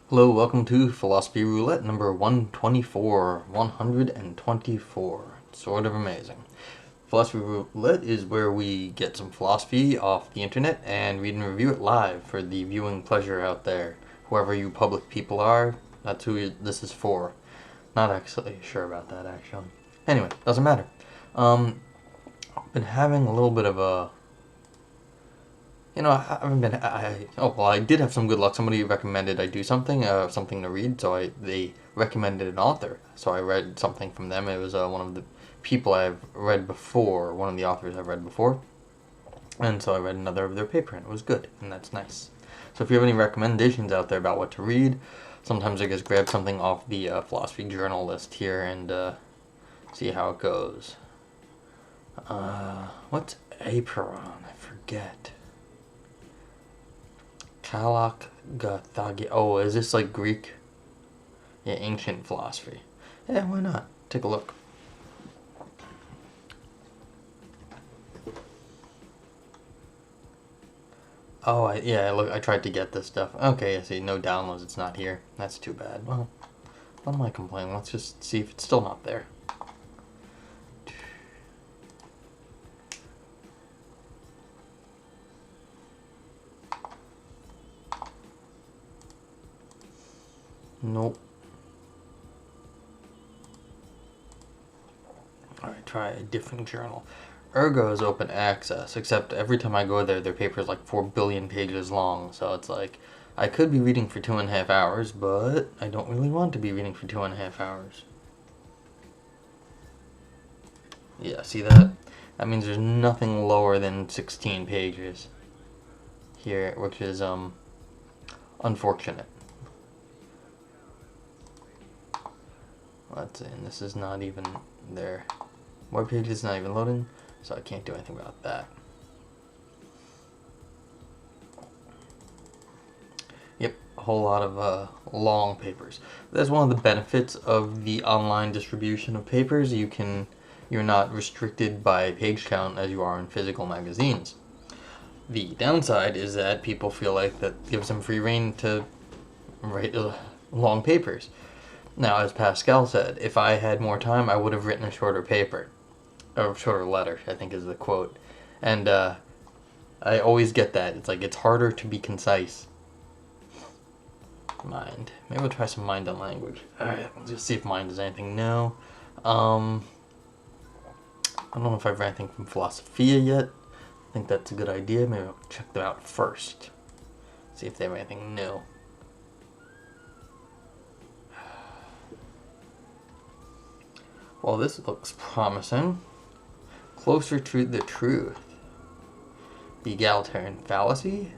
Hello, welcome to Philosophy Roulette number 124. 124. Sort of amazing. Philosophy Roulette is where we get some philosophy off the internet and read and review it live for the viewing pleasure out there. Whoever you public people are, that's who this is for. Not actually sure about that, actually. Anyway, doesn't matter. I've been having a little bit of a... I did have some good luck. Somebody recommended I do something to read, so they recommended an author. So I read something from them. It was one of the people I've read before, one of the authors I've read before. And so I read another of their paper, and it was good, and that's nice. So if you have any recommendations out there about what to read, sometimes I just grab something off the philosophy journal list here and see how it goes. What's Aperon? I forget. Kalakgathagi. Oh, is this like Greek? Yeah, ancient philosophy. Yeah, why not? Take a look. Oh, I tried to get this stuff. Okay, I see. No downloads. It's not here. That's too bad. Well, what am I complaining? Let's just see if it's still not there. Nope. Alright, try a different journal. Ergo is open access, except every time I go there, their paper is like 4 billion pages long, so it's like, I could be reading for 2.5 hours, but I don't really want to be reading for 2.5 hours. Yeah, see that? That means there's nothing lower than 16 pages here, which is, unfortunate. Let's see, and this is not even there. Web page is not even loading, so I can't do anything about that. Yep, a whole lot of long papers. That's one of the benefits of the online distribution of papers. You're not restricted by page count as you are in physical magazines. The downside is that people feel like that gives them free rein to write long papers. Now, as Pascal said, if I had more time, I would have written a shorter paper. Or shorter letter, I think is the quote. And I always get that. It's like, it's harder to be concise. Mind. Maybe we'll try some mind and language. Alright, let's just see if mind is anything new. I don't know if I've read anything from Philosophia yet. I think that's a good idea. Maybe I'll check them out first. See if they have anything new. Well, this looks promising. Closer to the truth. The egalitarian fallacy.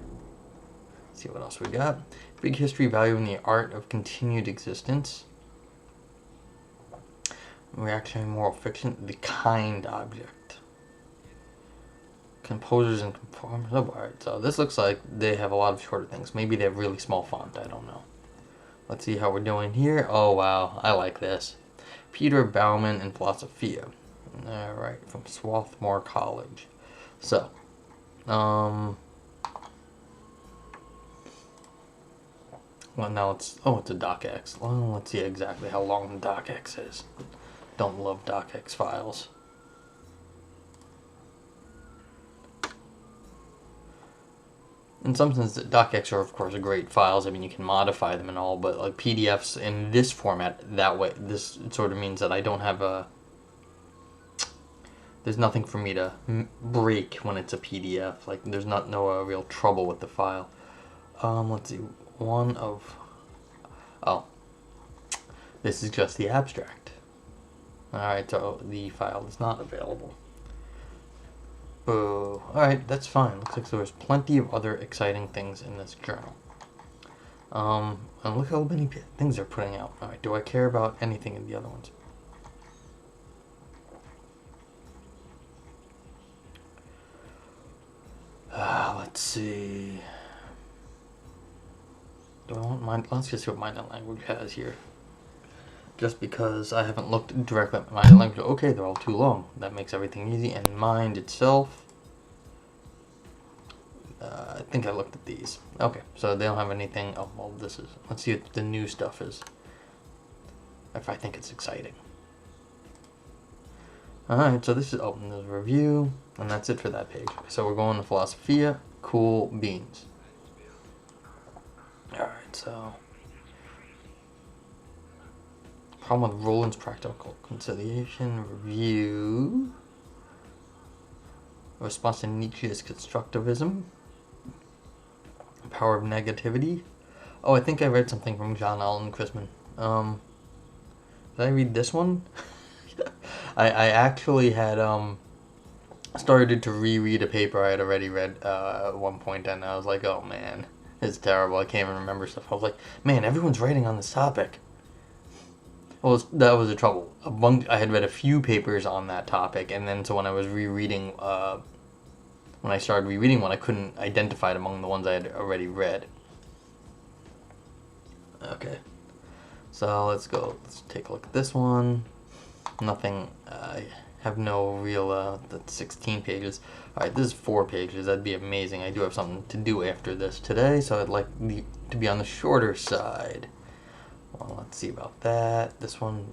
Let's see what else we got. Big history value in the art of continued existence. Reactionary moral fiction. The kind object. Composers and conformers. Oh, alright, so this looks like they have a lot of shorter things. Maybe they have really small font. I don't know. Let's see how we're doing here. Oh, wow. I like this. Peter Bauman and Philosophia. Alright, from Swarthmore College. So, well, now it's a docx. Well, let's see exactly how long the docx is. Don't love docx files. In some sense, docx are, of course, great files. I mean, you can modify them and all, but like PDFs in this format, that way, this sort of means that I don't have there's nothing for me to break when it's a PDF. Like, there's no real trouble with the file. Let's see. This is just the abstract. Alright, so the file is not available. Boo. Alright, that's fine. Looks like there's plenty of other exciting things in this journal. And look how many things they're putting out. Alright, do I care about anything in the other ones? Let's see. Do I want mind? Let's just see what mind and language has here. Just because I haven't looked directly at mind and language. Okay, they're all too long. That makes everything easy. And mind itself. I think I looked at these. Okay, so they don't have anything. Oh, well, this is... Let's see what the new stuff is. If I think it's exciting. Alright, so this is open the review, and that's it for that page. So we're going to Philosophia, cool beans. Alright, so... Problem with Roulette's practical conciliation review. A response to Nietzsche's constructivism. Power of negativity. Oh, I think I read something from John Allen Chrisman. Did I read this one? I actually had started to reread a paper I had already read at one point, and I was like, oh man, it's terrible. I can't even remember stuff. I was like, man, everyone's writing on this topic. Well, that was the trouble. I had read a few papers on that topic, and then so when I was rereading, when I started rereading one, I couldn't identify it among the ones I had already read. Okay, so let's take a look at this one. Nothing, I have no real, that's 16 pages. Alright, this is 4 pages, that'd be amazing. I do have something to do after this today, so I'd like to be on the shorter side. Well, let's see about that. This one...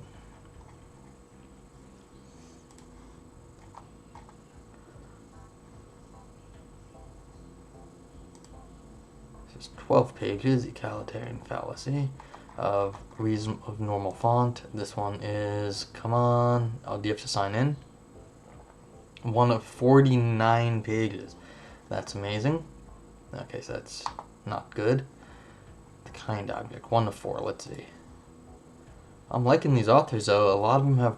This is 12 pages, egalitarian fallacy. Of reason of normal font. This one is, come on, oh, do you have to sign in? One of 49 pages. That's amazing. Okay, so that's not good. The kind object, 1 of 4, let's see. I'm liking these authors though, a lot of them have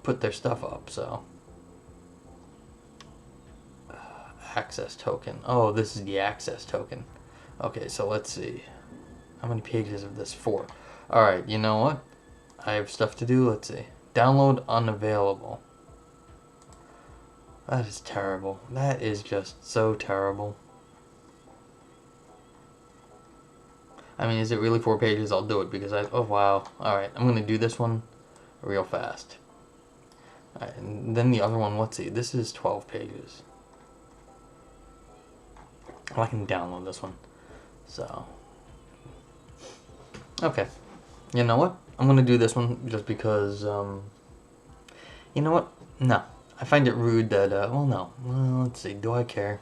put their stuff up, so. Access token, oh, this is the access token. Okay, so let's see. How many pages of this? 4. Alright, you know what? I have stuff to do. Let's see. Download unavailable. That is terrible. That is just so terrible. I mean, is it really 4 pages? I'll do it because oh wow. Alright, I'm going to do this one real fast. Alright, and then the other one, let's see. This is 12 pages. I can download this one. So... Okay, you know what? I'm going to do this one just because, you know what? No, I find it rude that, well, no. Well, let's see, do I care?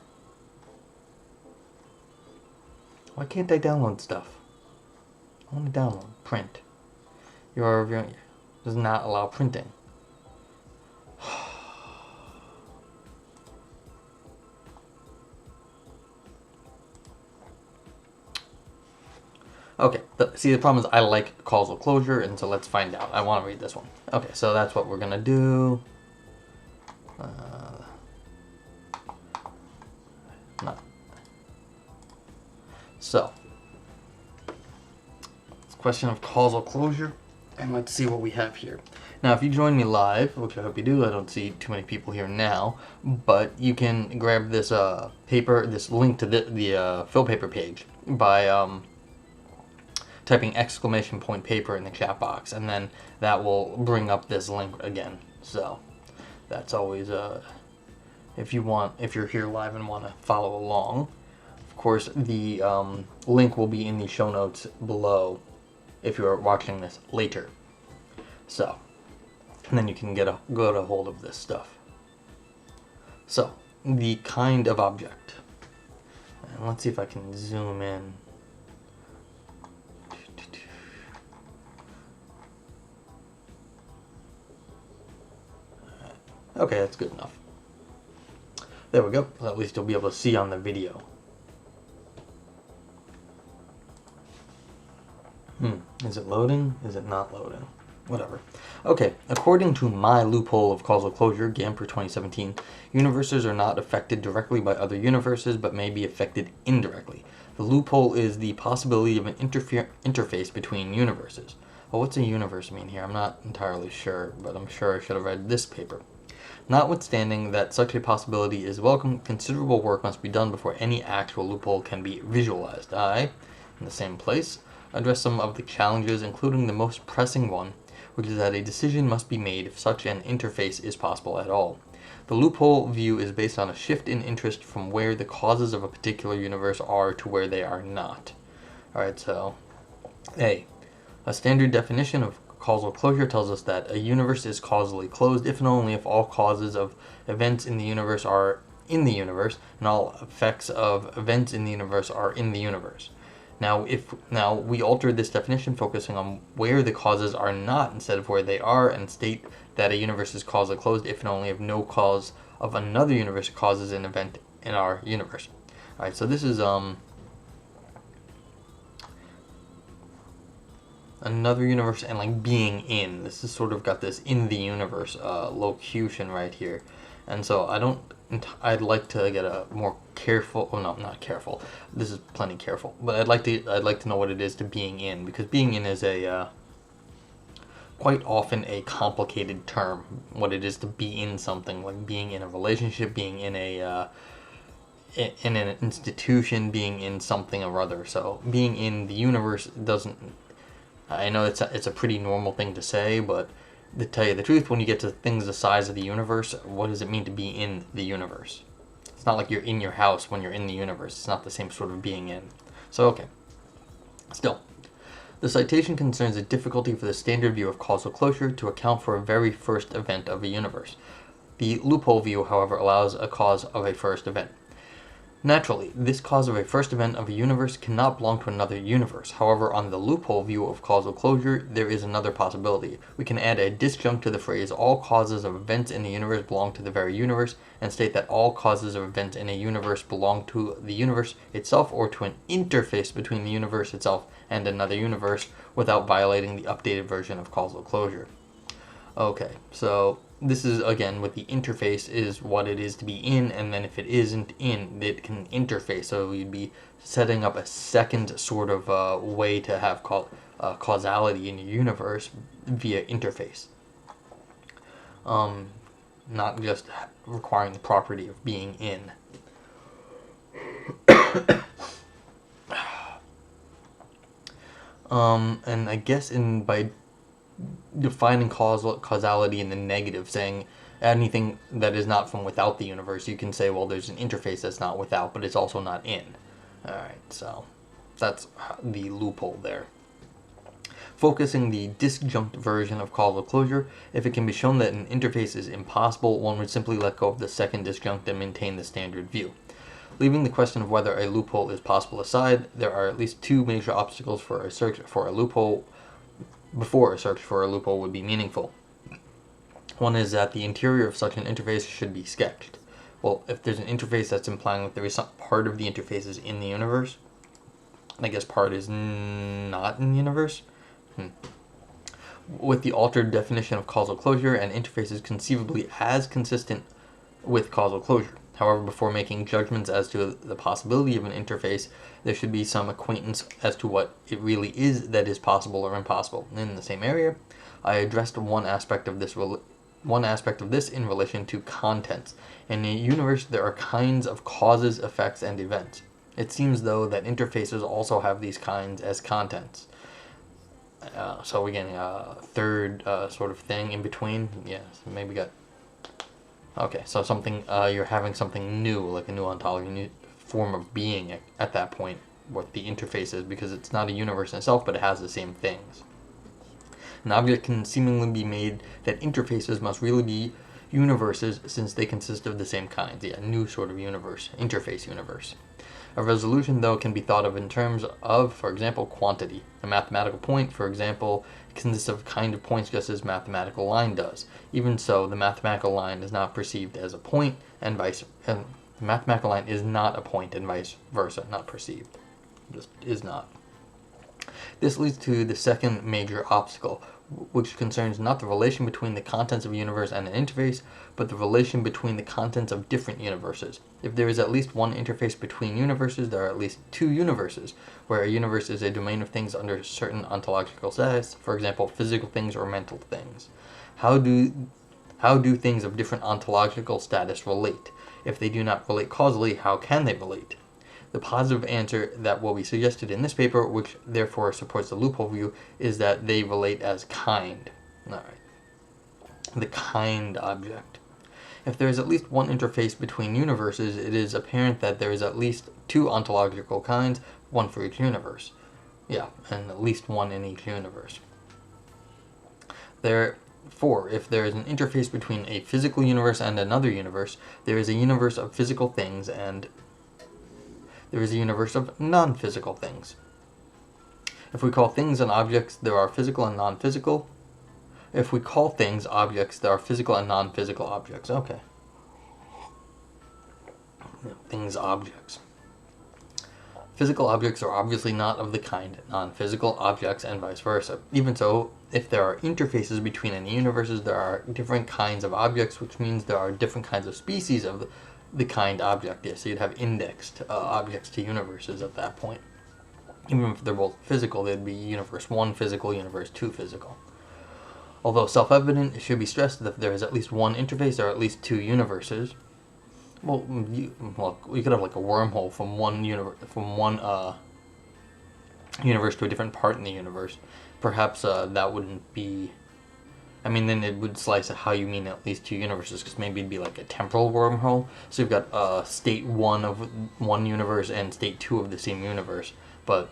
Why can't I download stuff? I want to download, print. Your does not allow printing. Okay, see the problem is I like causal closure, and so let's find out. I want to read this one. Okay, so that's what we're going to do. So, it's a question of causal closure, and let's see what we have here. Now, if you join me live, which I hope you do, I don't see too many people here now, but you can grab this paper, this link to the fill paper page by... typing !paper in the chat box, and then that will bring up this link again. So that's always if you're here live and want to follow along. Of course, the link will be in the show notes below if you're watching this later. So, and then you can get a hold of this stuff. So, the kind of object, and let's see if I can zoom in. Okay, that's good enough. There we go. At least you'll be able to see on the video. Is it loading? Is it not loading? Whatever. Okay, according to my loophole of causal closure, Gamper 2017, universes are not affected directly by other universes, but may be affected indirectly. The loophole is the possibility of an interface between universes. Well, what's a universe mean here? I'm not entirely sure, but I'm sure I should have read this paper. Notwithstanding that such a possibility is welcome, considerable work must be done before any actual loophole can be visualized. I, in the same place, address some of the challenges, including the most pressing one, which is that a decision must be made if such an interface is possible at all. The loophole view is based on a shift in interest from where the causes of a particular universe are to where they are not. Alright, so A standard definition of causal closure tells us that a universe is causally closed if and only if all causes of events in the universe are in the universe and all effects of events in the universe are in the universe. Now we alter this definition, focusing on where the causes are not instead of where they are, and state that a universe is causally closed if and only if no cause of another universe causes an event in our universe. Alright, so this is another universe and like being in. This is sort of got this in the universe locution right here. And so I'd like to get a more careful, oh no, not careful. This is plenty careful. But I'd like to know what it is to being in, because being in is a quite often a complicated term. What it is to be in something, like being in a relationship, being in a in an institution, being in something or other. So being in the universe doesn't, I know it's a pretty normal thing to say, but to tell you the truth, when you get to things the size of the universe, what does it mean to be in the universe? It's not like you're in your house when you're in the universe. It's not the same sort of being in. So, okay. Still, the citation concerns a difficulty for the standard view of causal closure to account for a very first event of a universe. The loophole view, however, allows a cause of a first event. Naturally, this cause of a first event of a universe cannot belong to another universe. However, on the loophole view of causal closure, there is another possibility. We can add a disjunct to the phrase, all causes of events in the universe belong to the very universe, and state that all causes of events in a universe belong to the universe itself or to an interface between the universe itself and another universe without violating the updated version of causal closure. Okay, so this is, again, with the interface is what it is to be in, and then if it isn't in, it can interface. So you'd be setting up a second sort of way to have causality in your universe via interface. Not just requiring the property of being in. And I guess by defining causality in the negative, saying anything that is not from without the universe, you can say, well, there's an interface that's not without, but it's also not in. Alright, so that's the loophole there. Focusing the disjunct version of causal closure, if it can be shown that an interface is impossible, one would simply let go of the second disjunct and maintain the standard view. Leaving the question of whether a loophole is possible aside, there are at least two major obstacles for a search for a loophole before a search for a loophole would be meaningful. One is that the interior of such an interface should be sketched. Well, if there's an interface, that's implying that there is some part of the interface is in the universe. I guess part is not in the universe. With the altered definition of causal closure, an interface is conceivably as consistent with causal closure. However, before making judgments as to the possibility of an interface, there should be some acquaintance as to what it really is that is possible or impossible. In the same area, I addressed one aspect of this in relation to contents. In a universe, there are kinds of causes, effects, and events. It seems, though, that interfaces also have these kinds as contents. So we're getting a third sort of thing in between. Yeah, so maybe we got... Okay, so something, you're having something new, like a new ontology, a new form of being at that point, what the interface is, because it's not a universe in itself, but it has the same things. An object can seemingly be made that interfaces must really be universes since they consist of the same kinds. Yeah, new sort of universe, interface universe. A resolution, though, can be thought of in terms of, for example, quantity. A mathematical point, for example, consists of a kind of points just as mathematical line does. Even so, the mathematical line is not perceived as a point, and the mathematical line is not a point, and vice versa, not perceived. Just is not. This leads to the second major obstacle, which concerns not the relation between the contents of a universe and an interface, but the relation between the contents of different universes. If there is at least one interface between universes, there are at least two universes, where a universe is a domain of things under certain ontological status, for example, physical things or mental things. How do things of different ontological status relate? If they do not relate causally, how can they relate? The positive answer that will be suggested in this paper, which therefore supports the loophole view, is that they relate as kind. Alright. The kind object. If there is at least one interface between universes, it is apparent that there is at least two ontological kinds, one for each universe. Yeah, and at least one in each universe. Therefore, if there is an interface between a physical universe and another universe, there is a universe of physical things and there is a universe of non-physical things. If we call things and objects, there are physical and non-physical. If we call things objects, there are physical and non-physical objects. Okay. Things objects. Physical objects are obviously not of the kind non-physical objects and vice versa. Even so, if there are interfaces between any universes, there are different kinds of objects, which means there are different kinds of species of the kind object is. So you'd have indexed objects to universes at that point. Even if they're both physical, they'd be universe 1 physical, universe 2 physical. Although self-evident, it should be stressed that if there is at least one interface, there are at least two universes. Well, you could have like a wormhole from one universe to a different part in the universe. Perhaps that wouldn't be. I mean, then it would slice at how you mean at least two universes, because maybe it'd be like a temporal wormhole. So you've got state 1 of one universe and state 2 of the same universe, but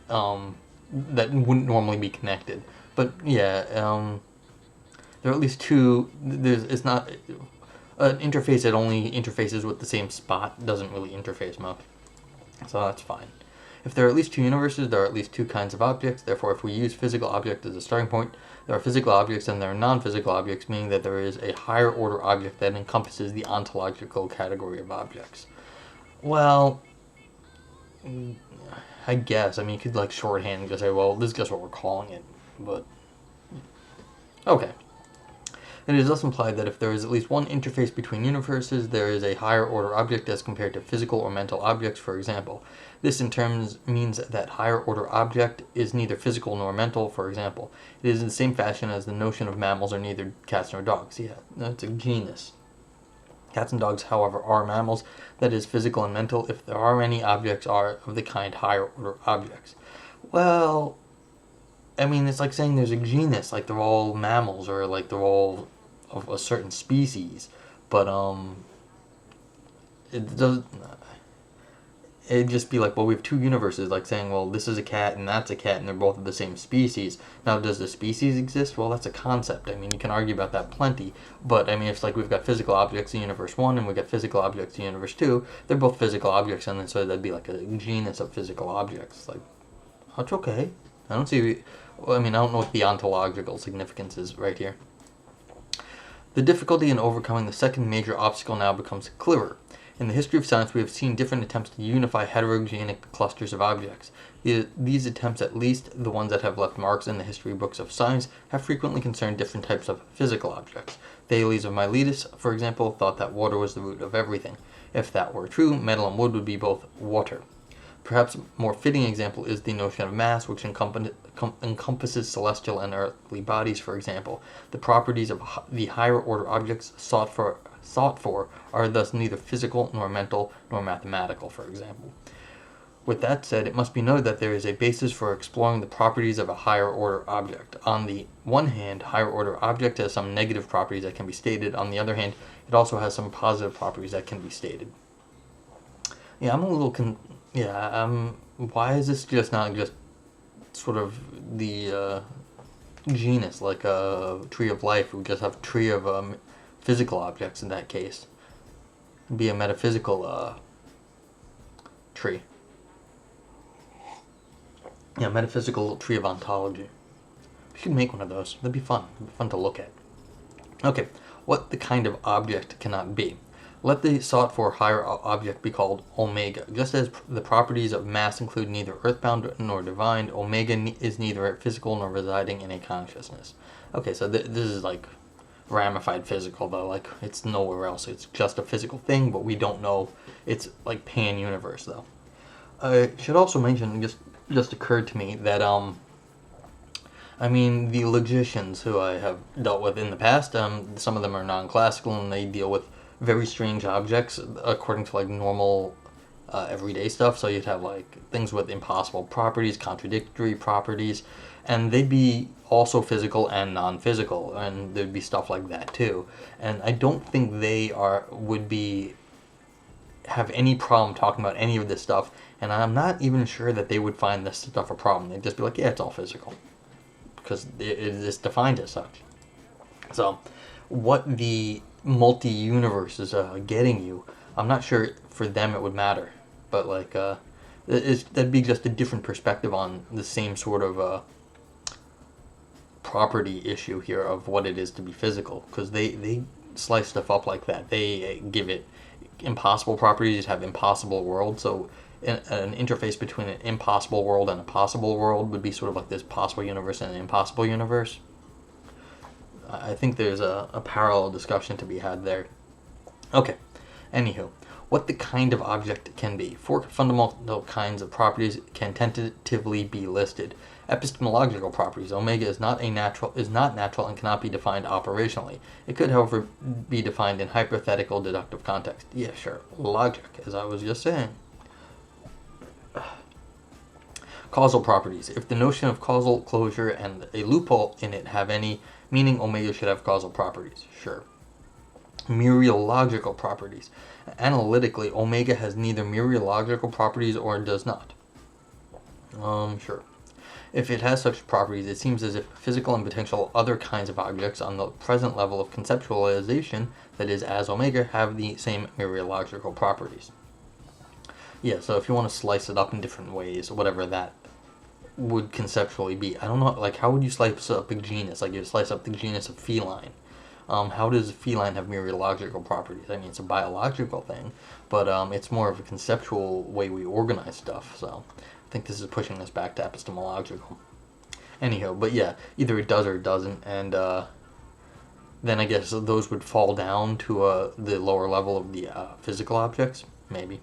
that wouldn't normally be connected. But yeah, there are at least two. It's not an interface that only interfaces with the same spot doesn't really interface much, so that's fine. If there are at least two universes, there are at least two kinds of objects. Therefore, if we use physical object as a starting point, there are physical objects and there are non-physical objects, meaning that there is a higher order object that encompasses the ontological category of objects. Well, I guess. I mean, you could like shorthand and just say, well, this is just what we're calling it. But okay. It is thus implied that if there is at least one interface between universes, there is a higher order object as compared to physical or mental objects, for example. This in turn means that higher order object is neither physical nor mental, for example. It is in the same fashion as the notion of mammals are neither cats nor dogs. Yeah, that's a genus. Cats and dogs, however, are mammals, that is, physical and mental, if there are any objects are of the kind higher order objects. Well, I mean, it's like saying there's a genus, like they're all mammals, or like they're all of a certain species, but it'd just be like, well, we have two universes, like saying, well, this is a cat and that's a cat and they're both of the same species. Now, does the species exist? Well, that's a concept. I mean, you can argue about that plenty, but I mean, it's like we've got physical objects in universe 1 and we've got physical objects in universe 2. They're both physical objects, and then so that'd be like a genus of physical objects. Like, that's okay. I don't see, well, I mean, I don't know what the ontological significance is right here. The difficulty in overcoming the second major obstacle now becomes clearer. In the history of science, we have seen different attempts to unify heterogenic clusters of objects. These attempts, at least the ones that have left marks in the history books of science, have frequently concerned different types of physical objects. Thales of Miletus, for example, thought that water was the root of everything. If that were true, metal and wood would be both water. Perhaps a more fitting example is the notion of mass, which encompasses celestial and earthly bodies, for example. The properties of the higher order objects sought for are thus neither physical nor mental nor mathematical, for example. With that said, it must be noted that there is a basis for exploring the properties of a higher order object. On the one hand, higher order object has some negative properties that can be stated. On the other hand, it also has some positive properties that can be stated. Yeah, I'm a little why is this just not just sort of the genus, like a tree of life? We just have a tree of physical objects in that case. It'd be a metaphysical tree. Yeah, metaphysical tree of ontology. We should make one of those. That'd be fun. It'd be fun to look at. Okay, what the kind of object cannot be? Let the sought-for higher object be called omega. Just as the properties of mass include neither earthbound nor divine, omega is neither physical nor residing in a consciousness. Okay, so this is like ramified physical, though. Like, it's nowhere else. It's just a physical thing, but we don't know. It's like pan-universe, though. I should also mention, just occurred to me, that I mean, the logicians who I have dealt with in the past, some of them are non-classical and they deal with very strange objects according to like normal everyday stuff. So you'd have like things with impossible properties, contradictory properties, and they'd be also physical and non-physical, and there'd be stuff like that too. And I don't think they would have any problem talking about any of this stuff, and I'm not even sure that they would find this stuff a problem. They'd just be like, yeah, it's all physical, because it is defined as such. So, what the multi-universe is getting you, I'm not sure for them it would matter, but like, that'd be just a different perspective on the same sort of property issue here of what it is to be physical, because they slice stuff up like that. They give it impossible properties. You'd have impossible world, so an interface between an impossible world and a possible world would be sort of like this possible universe and an impossible universe. I think there's a parallel discussion to be had there. Okay, anywho, what the kind of object can be. 4 fundamental kinds of properties can tentatively be listed. Epistemological properties. Omega is not natural and cannot be defined operationally. It could, however, be defined in hypothetical deductive context. Yeah, sure. Logic, as I was just saying. Causal properties. If the notion of causal closure and a loophole in it have any meaning, omega should have causal properties. Sure. Mereological properties. Analytically, omega has neither mereological properties or does not. Sure. If it has such properties, it seems as if physical and potential other kinds of objects on the present level of conceptualization, that is, as omega, have the same mereological properties. Yeah, so if you want to slice it up in different ways, whatever that would conceptually be. I don't know, like, how would you slice up a genus? Like, you slice up the genus of feline. How does feline have mereological properties? I mean, it's a biological thing, but it's more of a conceptual way we organize stuff, so I think this is pushing us back to epistemological. Anyhow, but yeah, either it does or it doesn't, and then I guess those would fall down to the lower level of the physical objects, maybe.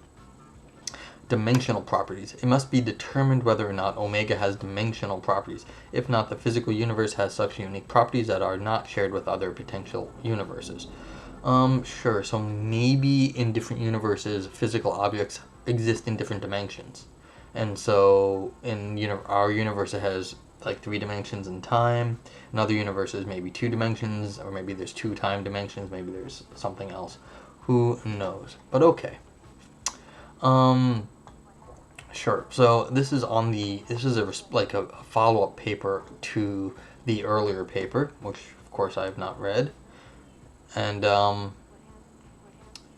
Dimensional properties. It must be determined whether or not omega has dimensional properties. If not, the physical universe has such unique properties that are not shared with other potential universes. Sure, so maybe in different universes, physical objects exist in different dimensions. And so in our universe, it has like 3 dimensions in time. In other universes, maybe 2 dimensions, or maybe there's 2 time dimensions, maybe there's something else. Who knows? But okay. Sure. So this is a follow-up paper to the earlier paper, which of course I have not read. And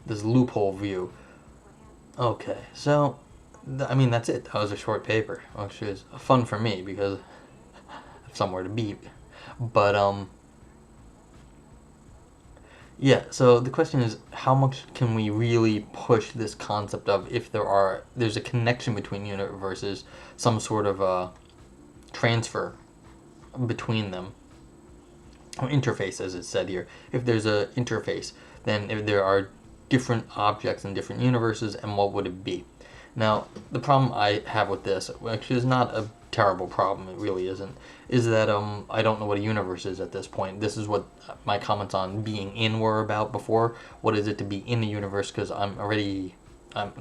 this loophole view. Okay, so that's it. That was a short paper, which is fun for me because I have somewhere to be. But yeah, so the question is, how much can we really push this concept of if there's a connection between universes, some sort of transfer between them, or interface as it's said here. If there's an interface, then if there are different objects in different universes, and what would it be? Now, the problem I have with this, which is not a terrible problem, it really isn't, is that I don't know what a universe is at this point. This is what my comments on being in were about before. What is it to be in a universe? Because I'm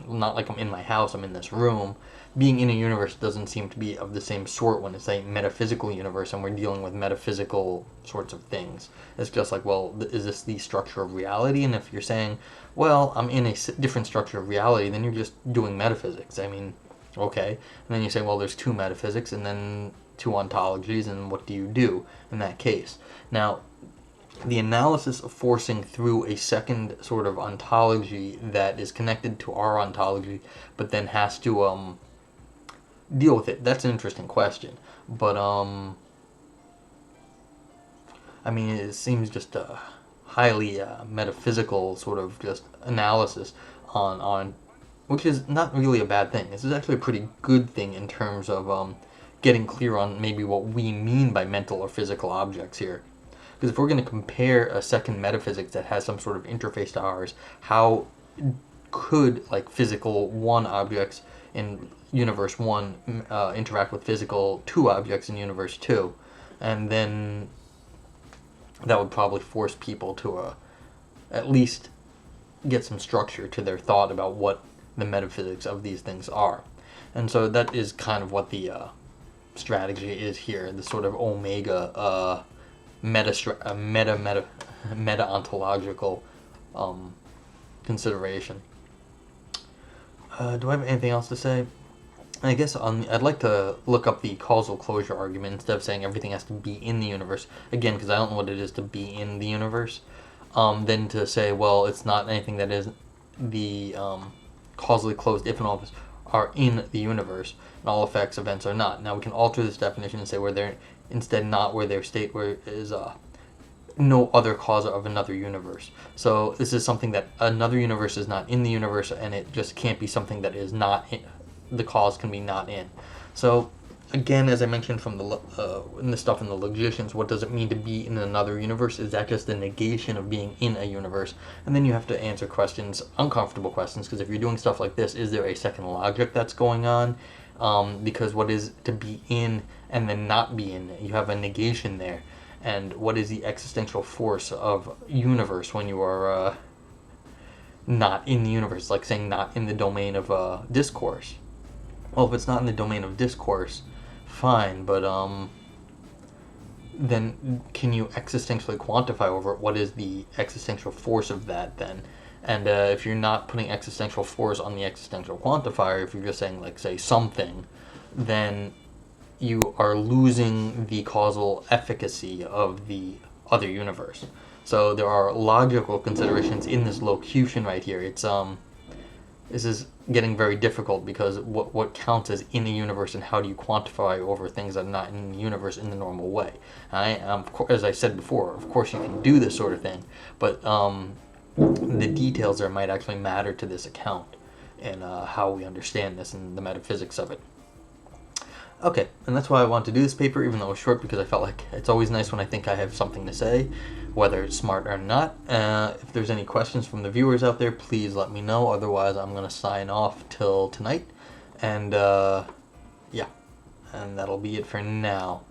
not like I'm in my house, I'm in this room. Being in a universe doesn't seem to be of the same sort when it's a metaphysical universe and we're dealing with metaphysical sorts of things. It's just like, well, is this the structure of reality? And if you're saying, well, I'm in a different structure of reality, then you're just doing metaphysics. I mean, okay. And then you say, well, there's 2 metaphysics and then 2 ontologies, and what do you do in that case? Now, the analysis of forcing through a second sort of ontology that is connected to our ontology, but then has to deal with it, that's an interesting question. But it seems just a highly metaphysical sort of just analysis on which is not really a bad thing. This is actually a pretty good thing in terms of getting clear on maybe what we mean by mental or physical objects here. Because if we're going to compare a second metaphysics that has some sort of interface to ours, how could like physical 1 objects in universe 1 interact with physical 2 objects in universe 2? And then that would probably force people to at least get some structure to their thought about what the metaphysics of these things are. And so that is kind of what the strategy is here, the sort of omega meta-ontological consideration. Do I have anything else to say? I guess I'd like to look up the causal closure argument instead of saying everything has to be in the universe. Again, because I don't know what it is to be in the universe. Then to say, well, it's not anything that is the causally closed if and all are in the universe, and all effects events are not. Now we can alter this definition and say where they're instead not where their state where is no other cause of another universe. So this is something that another universe is not in the universe, and it just can't be something that is not in, the cause can be not in. So again, as I mentioned from in the stuff in the logicians, what does it mean to be in another universe? Is that just the negation of being in a universe? And then you have to answer questions, uncomfortable questions, because if you're doing stuff like this, is there a second logic that's going on? Because what is to be in and then not be in? You have a negation there. And what is the existential force of universe when you are not in the universe? Like saying not in the domain of discourse. Well, if it's not in the domain of discourse, fine, but then can you existentially quantify over it? What is the existential force of that then? And if you're not putting existential force on the existential quantifier, if you're just saying, like, say, something, then you are losing the causal efficacy of the other universe. So there are logical considerations in this locution right here. It's this is getting very difficult because what counts as in the universe and how do you quantify over things that are not in the universe in the normal way? As I said before, of course you can do this sort of thing, but the details there might actually matter to this account and how we understand this and the metaphysics of it. Okay, and that's why I wanted to do this paper, even though it was short, because I felt like it's always nice when I think I have something to say, whether it's smart or not. If there's any questions from the viewers out there, please let me know. Otherwise, I'm going to sign off till tonight. And, yeah, and that'll be it for now.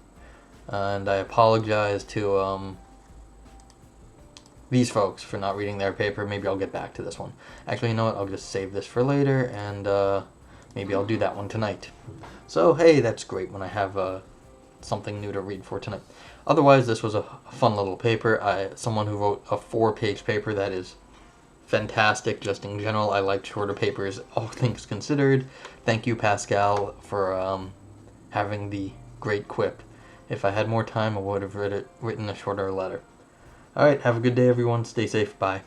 And I apologize to these folks for not reading their paper. Maybe I'll get back to this one. Actually, you know what? I'll just save this for later, and maybe I'll do that one tonight. So, hey, that's great when I have something new to read for tonight. Otherwise, this was a fun little paper. Someone who wrote a 4-page paper that is fantastic just in general. I like shorter papers, all things considered. Thank you, Pascal, for having the great quip. If I had more time, I would have written a shorter letter. All right, have a good day, everyone. Stay safe. Bye.